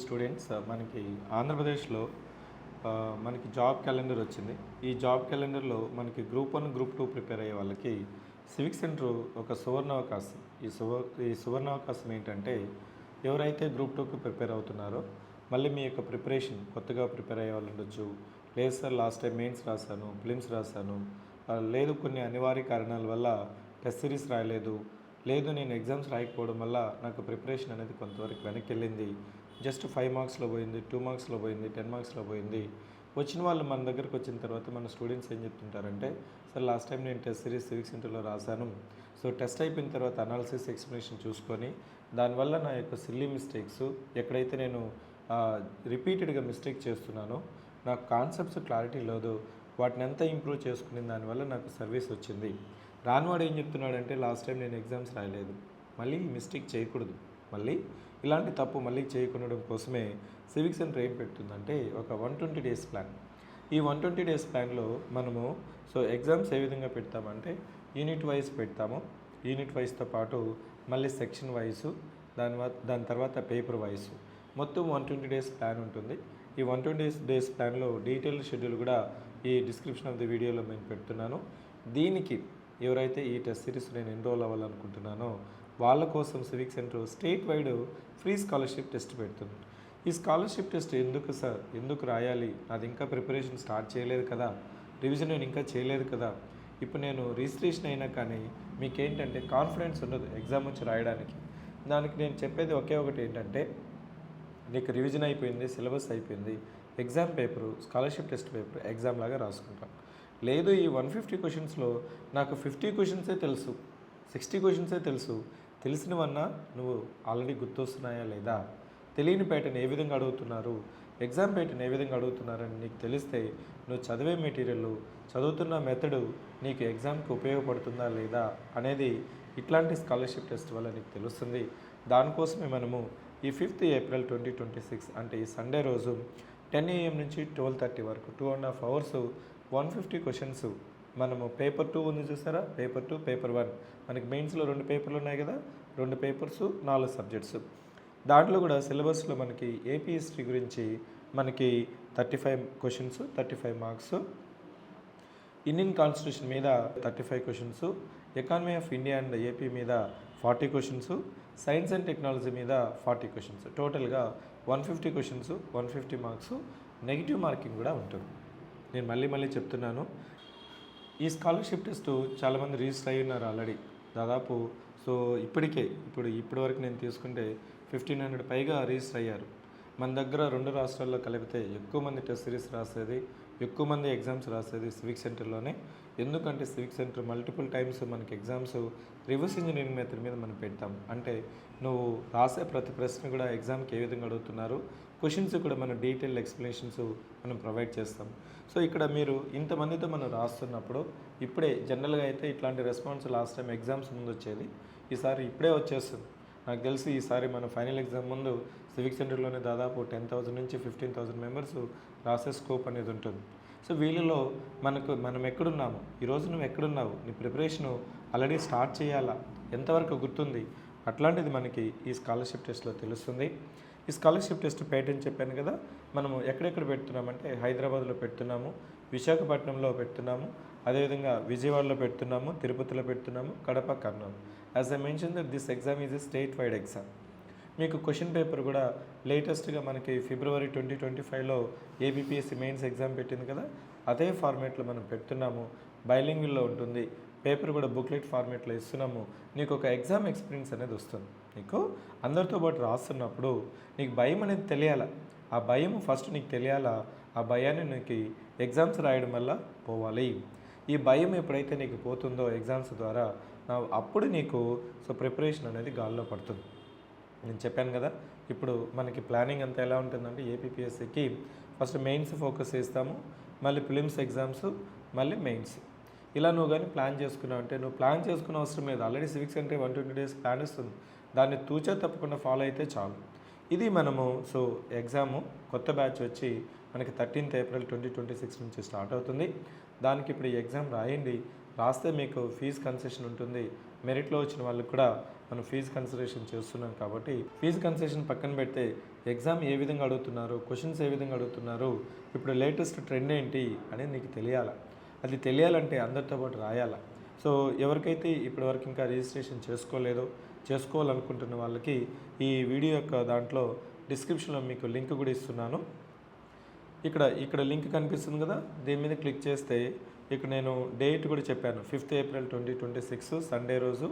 Students మనకి ఆంధ్రప్రదేశ్లో మనకి జాబ్ క్యాలెండర్ వచ్చింది. ఈ జాబ్ క్యాలెండర్లో మనకి గ్రూప్ 1, గ్రూప్ 2 ప్రిపేర్ అయ్యే వాళ్ళకి సివిక్ సెంటర్ ఒక సువర్ణావకాశం. ఈ సువర్ణావకాశం ఏంటంటే, ఎవరైతే గ్రూప్ 2కి ప్రిపేర్ అవుతున్నారో మళ్ళీ మీ యొక్క ప్రిపరేషన్ కొత్తగా ప్రిపేర్ అయ్యే వాళ్ళు ఉండొచ్చు. లేదు సార్, లాస్ట్ టైం మెయిన్స్ రాశాను, ఫిలిమ్స్ రాశాను, లేదు కొన్ని అనివార్య కారణాల వల్ల టెస్ట్ సిరీస్ రాయలేదు, లేదు నేను ఎగ్జామ్స్ రాయకపోవడం వల్ల నాకు ప్రిపరేషన్ అనేది కొంతవరకు వెనక్కి వెళ్ళింది, జస్ట్ 5 మార్క్స్లో పోయింది, 2 మార్క్స్లో పోయింది, 10 మార్క్స్లో పోయింది. వచ్చిన వాళ్ళు మన దగ్గరకు వచ్చిన తర్వాత మన స్టూడెంట్స్ ఏం చెప్తుంటారంటే, సార్ లాస్ట్ టైం నేను టెస్ట్ సిరీస్ సివిక్ సెంటర్లో రాశాను, సో టెస్ట్ అయిపోయిన తర్వాత అనాలిసిస్ ఎక్స్ప్లెనేషన్ చూసుకొని దానివల్ల నా యొక్క సిల్లీ మిస్టేక్స్ ఎక్కడైతే నేను రిపీటెడ్గా మిస్టేక్ చేస్తున్నానో, నాకు కాన్సెప్ట్స్ క్లారిటీ లేదు, వాటిని ఎంత ఇంప్రూవ్ చేసుకుని దానివల్ల నాకు సర్వీస్ వచ్చింది. రానివాడు ఏం చెప్తున్నాడంటే, లాస్ట్ టైం నేను ఎగ్జామ్స్ రాయలేదు, మళ్ళీ మిస్టేక్ చేయకూడదు, మళ్ళీ ఇలాంటి తప్పు మళ్ళీ చేయకుండడం కోసమే సివిక్ సెంటర్ ఏం పెడుతుందంటే ఒక 120 డేస్ ప్లాన్. ఈ 120 డేస్ ప్లాన్లో మనము ఎగ్జామ్స్ ఏ విధంగా పెడతామంటే యూనిట్ వైజ్ పెడతాము. యూనిట్ వైజ్తో పాటు మళ్ళీ సెక్షన్ వైజు, దాని తర్వాత పేపర్ వైజ్ మొత్తం 120 డేస్ ప్లాన్ ఉంటుంది. ఈ 120 డేస్ ప్లాన్లో డీటెయిల్డ్ షెడ్యూల్ కూడా ఈ డిస్క్రిప్షన్ ఆఫ్ ది వీడియోలో నేను పెడుతున్నాను. దీనికి ఎవరైతే ఈ టెస్ట్ సిరీస్ నేను ఎన్రోల్ అవ్వాలనుకుంటున్నానో వాళ్ళ కోసం civic centre state wide free scholarship test పెడుతుంది. ఈ స్కాలర్షిప్ టెస్ట్ ఎందుకు సార్, ఎందుకు రాయాలి, అది ఇంకా ప్రిపరేషన్ స్టార్ట్ చేయలేదు కదా, రివిజన్ నేను ఇంకా చేయలేదు కదా, ఇప్పుడు నేను రిజిస్ట్రేషన్ అయినా కానీ మీకేంటంటే కాన్ఫిడెన్స్ ఉండదు ఎగ్జామ్ వచ్చి రాయడానికి. దానికి నేను చెప్పేది ఒకే ఒకటి ఏంటంటే, నీకు రివిజన్ అయిపోయింది, సిలబస్ అయిపోయింది, exam paper scholarship test paper exam లాగా రాసుకుంటాం. లేదు ఈ 150 క్వశ్చన్స్లో నాకు 50 క్వశ్చన్సే తెలుసు, 60 క్వశ్చన్సే తెలుసు, తెలిసినవన్నా నువ్వు ఆల్రెడీ గుర్తొస్తున్నాయా లేదా, తెలియని ప్యాటర్న్ ఏ విధంగా అడుగుతున్నారు, ఎగ్జామ్ ప్యాటర్న్ ఏ విధంగా అడుగుతున్నారని నీకు తెలిస్తే నువ్వు చదివే మెటీరియల్, చదువుతున్న మెథడు నీకు ఎగ్జామ్కి ఉపయోగపడుతుందా లేదా అనేది ఇట్లాంటి స్కాలర్షిప్ టెస్ట్ వల్ల నీకు తెలుస్తుంది. దానికోసమే మనము ఈ 5th ఏప్రిల్ 2026 అంటే ఈ సండే రోజు 10 AM నుంచి 12:30 వరకు 2.5 hours 150 క్వశ్చన్స్ మనము పేపర్ 2 ఉంది చూసారా, పేపర్ 2, పేపర్ 1 మనకి మెయిన్స్లో 2 పేపర్లు ఉన్నాయి కదా, 2 పేపర్స్ 4 సబ్జెక్ట్స్. దాంట్లో కూడా సిలబస్లో మనకి ఏపీ హిస్టరీ గురించి మనకి 35 క్వశ్చన్స్ 35 మార్క్స్, ఇండియన్ కాన్స్టిట్యూషన్ మీద 35 questions, economy of India and AP మీద 40 క్వశ్చన్స్, సైన్స్ అండ్ టెక్నాలజీ మీద 40 క్వశ్చన్స్, టోటల్గా 150 క్వశ్చన్స్ 150 మార్క్స్, నెగిటివ్ మార్కింగ్ కూడా ఉంటుంది. నేను మళ్ళీ చెప్తున్నాను, ఈ స్కాలర్షిప్ టెస్ట్ చాలామంది రిజిస్టర్ అయ్యి ఉన్నారు ఆల్రెడీ దాదాపు. ఇప్పటి వరకు నేను తీసుకుంటే 1500 పైగా రిజిస్టర్ అయ్యారు. మన దగ్గర 2 రాష్ట్రాల్లో కలిపితే ఎక్కువ మంది టెస్ట్ సిరీస్ రాసేది, ఎక్కువ మంది ఎగ్జామ్స్ రాసేది సివిక్ సెంటర్లోనే. ఎందుకంటే సివిక్ సెంటర్ మల్టిపుల్ టైమ్స్ మనకి ఎగ్జామ్స్ రివర్స్ ఇంజనీరింగ్ మెథడ్ మీద మనం పెడతాం. అంటే నువ్వు రాసే ప్రతి ప్రశ్న కూడా ఎగ్జామ్కి ఏ విధంగా అడుగుతున్నారు, క్వశ్చన్స్ కూడా మనం డీటెయిల్ ఎక్స్ప్లెనేషన్స్ మనం ప్రొవైడ్ చేస్తాం. ఇక్కడ మీరు ఇంతమందితో మనం రాస్తున్నప్పుడు ఇప్పుడే జనరల్గా అయితే ఇట్లాంటి రెస్పాన్స్ లాస్ట్ టైం ఎగ్జామ్స్ ముందు వచ్చేది, ఈసారి ఇప్పుడే వచ్చేస్తుంది. నాకు తెలిసి ఈసారి మన ఫైనల్ ఎగ్జామ్ ముందు సివిక్ సెంటర్లోనే దాదాపు 10,000 నుంచి 15,000 మెంబర్స్ రాసే స్కోప్ అనేది ఉంటుంది. వీళ్ళలో మనం ఎక్కడున్నాము, ఈరోజు నువ్వు ఎక్కడున్నావు, నీ ప్రిపరేషను ఆల్రెడీ స్టార్ట్ చేయాలా, ఎంతవరకు గుర్తుంది, అట్లాంటిది మనకి ఈ స్కాలర్షిప్ టెస్ట్లో తెలుస్తుంది. ఈ స్కాలర్షిప్ టెస్ట్ ప్యాటర్న్ చెప్పాను కదా, మనము ఎక్కడెక్కడ పెడుతున్నామంటే హైదరాబాద్లో పెడుతున్నాము, విశాఖపట్నంలో పెడుతున్నాము, అదేవిధంగా విజయవాడలో పెడుతున్నాము, తిరుపతిలో పెడుతున్నాము, Kadapa, Kurnool. As I mention that this exam is a state wide exam. మీకు క్వశ్చన్ పేపర్ కూడా లేటెస్ట్గా మనకి ఫిబ్రవరి 2025లో ఏబిపిఎస్సి మెయిన్స్ ఎగ్జామ్ పెట్టింది కదా, అదే ఫార్మేట్లో మనం పెడుతున్నాము. బైలింగ్విల్లో ఉంటుంది, పేపర్ కూడా బుక్లెట్ ఫార్మేట్లో ఇస్తున్నాము. నీకు ఒక ఎగ్జామ్ ఎక్స్పీరియన్స్ అనేది వస్తుంది. నీకు అందరితో పాటు రాస్తున్నప్పుడు నీకు భయం అనేది తెలియాలా, ఆ భయం ఫస్ట్ నీకు తెలియాలా, ఆ భయాన్ని నీకు ఎగ్జామ్స్ రాయడం వల్ల పోవాలి. ఈ భయం ఎప్పుడైతే నీకు పోతుందో ఎగ్జామ్స్ ద్వారా అప్పుడు నీకు ప్రిపరేషన్ అనేది గాల్లో పడుతుంది. నేను చెప్పాను కదా, ఇప్పుడు మనకి ప్లానింగ్ అంతా ఎలా ఉంటుందంటే ఏపీపీఎస్సీకి ఫస్ట్ మెయిన్స్ ఫోకస్ చేస్తాము, మళ్ళీ ఫిలిమ్స్ ఎగ్జామ్స్, మళ్ళీ మెయిన్స్. ఇలా నువ్వు కానీ ప్లాన్ చేసుకున్నావు అంటే నువ్వు ప్లాన్ చేసుకున్న అవసరం లేదు, already civic centre 120 days plan ఇస్తుంది, దాన్ని తూచా తప్పకుండా ఫాలో అయితే చాలు. ఇది మనము ఎగ్జాము కొత్త బ్యాచ్ వచ్చి మనకి 13th ఏప్రిల్ 2026 నుంచి స్టార్ట్ అవుతుంది. దానికి ఇప్పుడు ఈ ఎగ్జామ్ రాయండి, రాస్తే మీకు ఫీజు కన్సెషన్ ఉంటుంది. మెరిట్లో వచ్చిన వాళ్ళకి కూడా మనం ఫీజు కన్సిడరేషన్ చేస్తున్నాం కాబట్టి ఫీజు కన్సెషన్ పక్కన పెడితే ఎగ్జామ్ ఏ విధంగా అడుగుతున్నారు, క్వశ్చన్స్ ఏ విధంగా అడుగుతున్నారు, ఇప్పుడు లేటెస్ట్ ట్రెండ్ ఏంటి అనేది నీకు తెలియాలా. అది తెలియాలంటే అందరితో పాటు రాయాలా. సో ఎవరికైతే ఇప్పటివరకు ఇంకా రిజిస్ట్రేషన్ చేసుకోలేదో, చేసుకోవాలనుకుంటున్న వాళ్ళకి ఈ వీడియో యొక్క దాంట్లో డిస్క్రిప్షన్లో మీకు లింక్ కూడా ఇస్తున్నాను. ఇక్కడ లింక్ కనిపిస్తుంది కదా, దీని మీద క్లిక్ చేస్తే ఇక్కడ నేను డేట్ కూడా చెప్పాను. 5th April 2026 సండే రోజు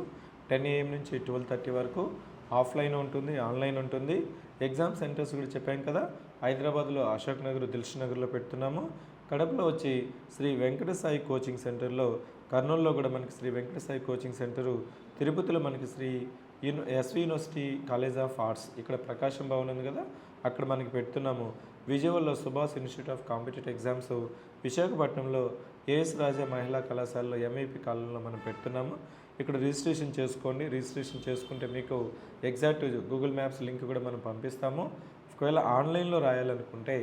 10 AM నుంచి 12:30 వరకు ఆఫ్లైన్ ఉంటుంది, ఆన్లైన్ ఉంటుంది. ఎగ్జామ్ సెంటర్స్ కూడా చెప్పాను కదా, హైదరాబాద్లో అశోక్ నగర్, దిల్షుక్ నగర్లో పెడుతున్నాము. కడపలో వచ్చి శ్రీ వెంకట సాయి కోచింగ్ సెంటర్లో, కర్నూలులో కూడా మనకి శ్రీ వెంకట సాయి కోచింగ్ సెంటరు, తిరుపతిలో మనకి Shri SV university college of arts, ఇక్కడ ప్రకాశం భవన్ ఉంది కదా, అక్కడ మనకి పెడుతున్నాము. విజయవాడలో Subhash institute of competitive exams, విశాఖపట్నంలో ఏఎస్ రాజా మహిళా కళాశాలలో ఎంఐపి కాలంలో మనం పెడుతున్నాము. ఇక్కడ రిజిస్ట్రేషన్ చేసుకోండి. రిజిస్ట్రేషన్ చేసుకుంటే మీకు ఎగ్జాక్ట్ గూగుల్ మ్యాప్స్ లింక్ కూడా మనం పంపిస్తాము. ఒకవేళ ఆన్లైన్లో రాయాలనుకుంటే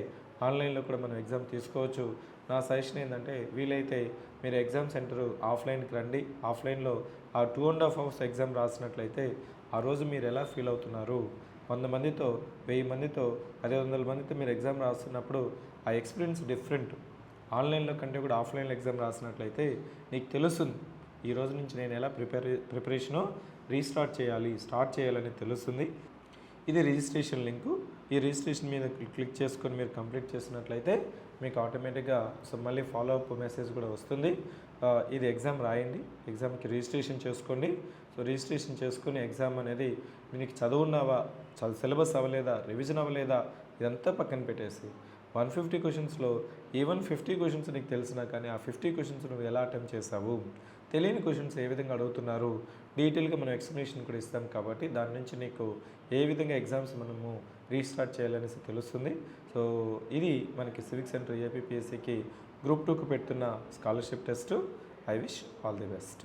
ఆన్లైన్లో కూడా మనం ఎగ్జామ్ తీసుకోవచ్చు. నా సజెషన్ ఏంటంటే వీలైతే మీరు ఎగ్జామ్ సెంటర్ ఆఫ్లైన్కి రండి. ఆఫ్లైన్లో ఆ 2.5 hours ఎగ్జామ్ రాసినట్లయితే ఆ రోజు మీరు ఎలా ఫీల్ అవుతున్నారు, 100 మందితో, 1000 మందితో, 500 మందితో మీరు ఎగ్జామ్ రాస్తున్నప్పుడు ఆ ఎక్స్పీరియన్స్ డిఫరెంట్. ఆన్లైన్లో కంటే కూడా ఆఫ్లైన్లో ఎగ్జామ్ రాసినట్లయితే నీకు తెలుస్తుంది ఈ రోజు నుంచి నేను ఎలా ప్రిపరేషను స్టార్ట్ చేయాలని తెలుస్తుంది. ఇది రిజిస్ట్రేషన్ లింకు. ఈ రిజిస్ట్రేషన్ మీద క్లిక్ చేసుకొని మీరు కంప్లీట్ చేసినట్లయితే మీకు ఆటోమేటిక్గా మళ్ళీ ఫాలో అప్ మెసేజ్ కూడా వస్తుంది. ఇది ఎగ్జామ్ రాయండి, ఎగ్జామ్కి రిజిస్ట్రేషన్ చేసుకోండి. సో రిజిస్ట్రేషన్ చేసుకుని ఎగ్జామ్ అనేది మీకు చదువున్నావా, సిలబస్ అవ్వలేదా, రివిజన్ అవ్వలేదా, ఇదంతా పక్కన పెట్టేసి 150 క్వశ్చన్స్లో ఈవెన్ 50 క్వశ్చన్స్ నీకు తెలిసినా కానీ ఆ 50 క్వశ్చన్స్ నువ్వు ఎలా అటెంప్ట్ చేసావు, తెలియని క్వశ్చన్స్ ఏ విధంగా అడుగుతున్నారు, డీటెయిల్గా మనం ఎక్స్ప్లెనేషన్ కూడా ఇస్తాం. కాబట్టి దాని నుంచి నీకు ఏ విధంగా ఎగ్జామ్స్ మనము రీస్టార్ట్ చేయాలనేసి తెలుస్తుంది. సో ఇది మనకి సివిక్ సెంటర్ ఏపీపీఎస్సీకి గ్రూప్ 2కు పెడుతున్న scholarship test. I wish all the best.